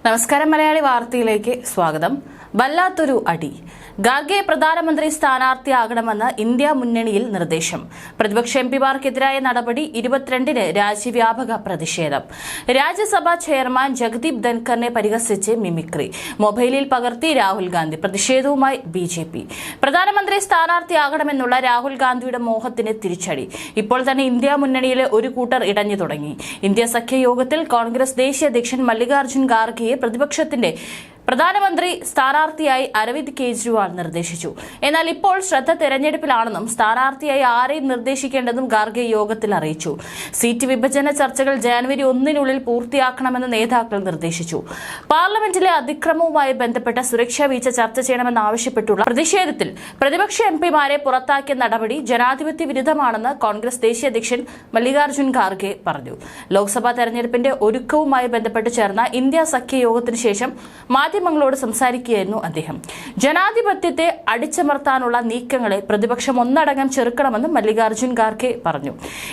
നമസ്കാരം. മലയാളി വാർത്തയിലേക്ക് സ്വാഗതം. വല്ലാത്തൊരു അടി. ഖാർഗെ പ്രധാനമന്ത്രി സ്ഥാനാർത്ഥിയാകണമെന്ന് ഇന്ത്യ മുന്നണിയിൽ നിർദ്ദേശം. പ്രതിപക്ഷ എംപിമാർക്കെതിരായ നടപടി 22-ന് രാജ്യവ്യാപക പ്രതിഷേധം. രാജ്യസഭാ ചെയർമാൻ ജഗദീപ് ധൻഖറിനെ പരിഹസിച്ച് മിമിക്രി. മൊബൈലിൽ പകർത്തി രാഹുൽ ഗാന്ധി. പ്രതിഷേധവുമായി ബിജെപി. പ്രധാനമന്ത്രി സ്ഥാനാർത്ഥിയാകണമെന്നുള്ള രാഹുൽ ഗാന്ധിയുടെ മോഹത്തിന് തിരിച്ചടി. ഇപ്പോൾ തന്നെ ഇന്ത്യ മുന്നണിയിലെ ഒരു കൂട്ടർ ഇടഞ്ഞു തുടങ്ങി. ഇന്ത്യ സഖ്യയോഗത്തിൽ കോൺഗ്രസ് ദേശീയ അധ്യക്ഷൻ മല്ലികാർജ്ജുൻ ഖാർഗെയെ പ്രതിപക്ഷത്തിന്റെ പ്രധാനമന്ത്രി സ്ഥാനാർത്ഥിയായി അരവിന്ദ് കെജ്രിവാൾ നിർദ്ദേശിച്ചു. എന്നാൽ ഇപ്പോൾ ശ്രദ്ധ തെരഞ്ഞെടുപ്പിലാണെന്നും സ്ഥാനാർത്ഥിയായി ആരെയും നിർദ്ദേശിക്കേണ്ടെന്നും ഖാർഗെ യോഗത്തിൽ അറിയിച്ചു. സീറ്റ് വിഭജന ചർച്ചകൾ ജനുവരി 1-നുള്ളിൽ പൂർത്തിയാക്കണമെന്ന് നേതാക്കൾ നിർദ്ദേശിച്ചു. പാർലമെന്റിലെ അതിക്രമവുമായി ബന്ധപ്പെട്ട സുരക്ഷാ വീഴ്ച ചർച്ച ചെയ്യണമെന്നാവശ്യപ്പെട്ടുള്ള പ്രതിഷേധത്തിൽ പ്രതിപക്ഷ എംപിമാരെ പുറത്താക്കിയ നടപടി ജനാധിപത്യ വിരുദ്ധമാണെന്ന് കോൺഗ്രസ് ദേശീയ അധ്യക്ഷൻ മല്ലികാർജ്ജുൻ ഖാർഗെ പറഞ്ഞു. ലോക്സഭാ തെരഞ്ഞെടുപ്പിന്റെ ഒരുക്കവുമായി ബന്ധപ്പെട്ട് ചേർന്ന ഇന്ത്യ സഖ്യ യോഗത്തിന് ശേഷം മാധ്യമങ്ങളോട് സംസാരിക്കുകയായിരുന്നു അദ്ദേഹം. ജനാധിപത്യത്തെ അടിച്ചമർത്താനുള്ള നീക്കങ്ങളെ പ്രതിപക്ഷം ഒന്നടങ്കം ചെറുക്കണമെന്നും മല്ലികാർജ്ജുൻ ഖാർഗെ പറഞ്ഞു.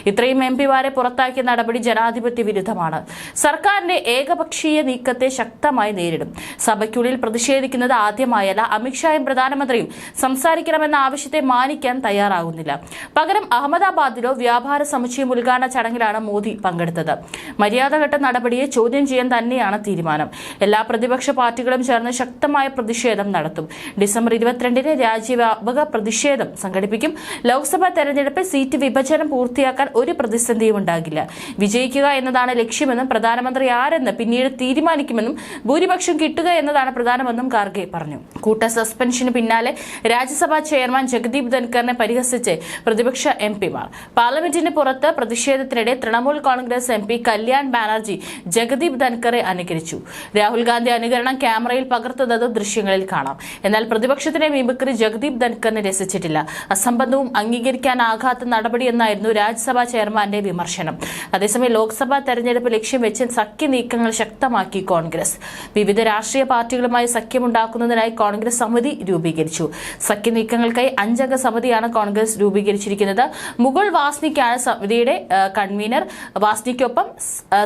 ഇത്രയും എംപിമാരെ പുറത്താക്കിയ നടപടി ജനാധിപത്യ വിരുദ്ധമാണ്. സർക്കാരിന്റെ ഏകപക്ഷീയ നീക്കത്തെ ശക്തമായി നേരിടും. സഭയ്ക്കുള്ളിൽ പ്രതിഷേധിക്കുന്നത് ആദ്യമായല്ല. അമിത്ഷായും പ്രധാനമന്ത്രിയും സംസാരിക്കണമെന്ന ആവശ്യത്തെ മാനിക്കാൻ തയ്യാറാകുന്നില്ല. പകരം അഹമ്മദാബാദിലോ വ്യാപാര സമുച്ചയം ഉദ്ഘാടന ചടങ്ങിലാണ് മോദി പങ്കെടുത്തത്. മര്യാദഘട്ട നടപടിയെ ചോദ്യം ചെയ്യാൻ തന്നെയാണ് തീരുമാനം. എല്ലാ പ്രതിപക്ഷ പാർട്ടികളും ചേർന്ന് ശക്തമായ പ്രതിഷേധം നടത്തും. ഡിസംബർ 22-ന് രാജ്യവ്യാപക പ്രതിഷേധം സംഘടിപ്പിക്കും. ലോക്സഭാ തെരഞ്ഞെടുപ്പിൽ സീറ്റ് വിഭജനം പൂർത്തിയാക്കാൻ ഒരു പ്രതിസന്ധിയും ഉണ്ടാകില്ല. വിജയിക്കുക എന്നതാണ് ലക്ഷ്യമെന്നും പ്രധാനമന്ത്രി ആരെന്ന് പിന്നീട് തീരുമാനിക്കുമെന്നും ഭൂരിപക്ഷം കിട്ടുക എന്നതാണ് പ്രധാനമെന്നും ഖാർഗെ പറഞ്ഞു. കൂട്ട സസ്പെൻഷന് പിന്നാലെ രാജ്യസഭാ ചെയർമാൻ ജഗദീപ് ധൻഖറിനെ പരിഹസിച്ച് പ്രതിപക്ഷ എംപിമാർ. പാർലമെന്റിന് പുറത്ത് പ്രതിഷേധത്തിനിടെ തൃണമൂൽ കോൺഗ്രസ് എംപി കല്യാൺ ബാനർജി ജഗദീപ് ധൻഖറെ അനുകരിച്ചു. രാഹുൽ ഗാന്ധി അനുകരണം ക്യാമറയിൽ പകർത്തുന്നത് ദൃശ്യങ്ങളിൽ കാണാം. എന്നാൽ പ്രതിപക്ഷത്തിന്റെ മിമിക്രി ജഗദീപ് ധൻഖറിനെ രസിച്ചിട്ടില്ല. അസംബന്ധവും അംഗീകരിക്കാനാകാത്ത നടപടിയെന്നായിരുന്നു രാജ്യസഭാ ചെയർമാന്റെ വിമർശനം. അതേസമയം ലോക്സഭാ തെരഞ്ഞെടുപ്പ് ലക്ഷ്യം വെച്ച് സഖ്യ നീക്കങ്ങൾ ശക്തമാക്കി കോൺഗ്രസ്. വിവിധ രാഷ്ട്രീയ പാർട്ടികളുമായി സഖ്യമുണ്ടാക്കുന്നതിനായി കോൺഗ്രസ് സമിതി രൂപീകരിച്ചു. സഖ്യ നീക്കങ്ങൾക്കായി 5-അംഗ സമിതിയാണ് കോൺഗ്രസ് രൂപീകരിച്ചിരിക്കുന്നത്. മുകുൾ വാസ്നിക്കാണ് സമിതിയുടെ കൺവീനർ. വാസ്നിക്കൊപ്പം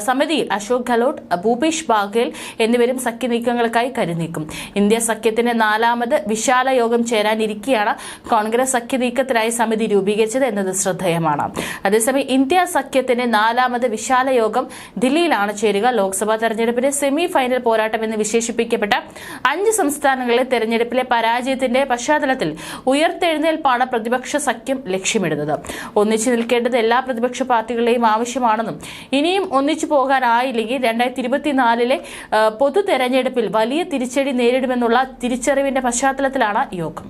സമിതിയിൽ അശോക് ഗെഹ്ലോട്ട്, ഭൂപേഷ് ബാഗേൽ എന്നിവരും സഖ്യ നീക്കങ്ങൾക്കായി കരുനീക്കും. ഇന്ത്യ സഖ്യത്തിന്റെ 4ാമത് വിശാല യോഗം ചേരാനിരിക്കെയാണ് കോൺഗ്രസ് സഖ്യ നീക്കത്തിനായി സമിതി രൂപീകരിച്ചത് എന്നത് ശ്രദ്ധേയമാണ്. അതേസമയം ഇന്ത്യ സഖ്യത്തിന്റെ 4ാമത് വിശാല യോഗം ദില്ലിയിലാണ് ചേരുക. ലോക്സഭാ തെരഞ്ഞെടുപ്പിന്റെ സെമി ഫൈനൽ പോരാട്ടം എന്ന് വിശേഷിപ്പിക്കപ്പെട്ട 5 സംസ്ഥാനങ്ങളിലെ തെരഞ്ഞെടുപ്പിലെ പരാജയത്തിന്റെ പശ്ചാത്തലത്തിൽ ഉയർത്തെഴുന്നേൽപ്പാണ് പ്രതിപക്ഷ സഖ്യം ലക്ഷ്യമിടുന്നത്. ഒന്നിച്ചു നിൽക്കേണ്ടത് എല്ലാ പ്രതിപക്ഷ പാർട്ടികളുടെയും ആവശ്യമാണെന്നും ഇനിയും ഒന്നിച്ചു പോകാനായില്ലെങ്കിൽ 2024-ലെ പൊതു തെരഞ്ഞെടുപ്പിൽ വലിയ തിരിച്ചടി നേരിടുമെന്നുള്ള തിരിച്ചറിവിന്റെ പശ്ചാത്തലത്തിലാണ് യോഗം.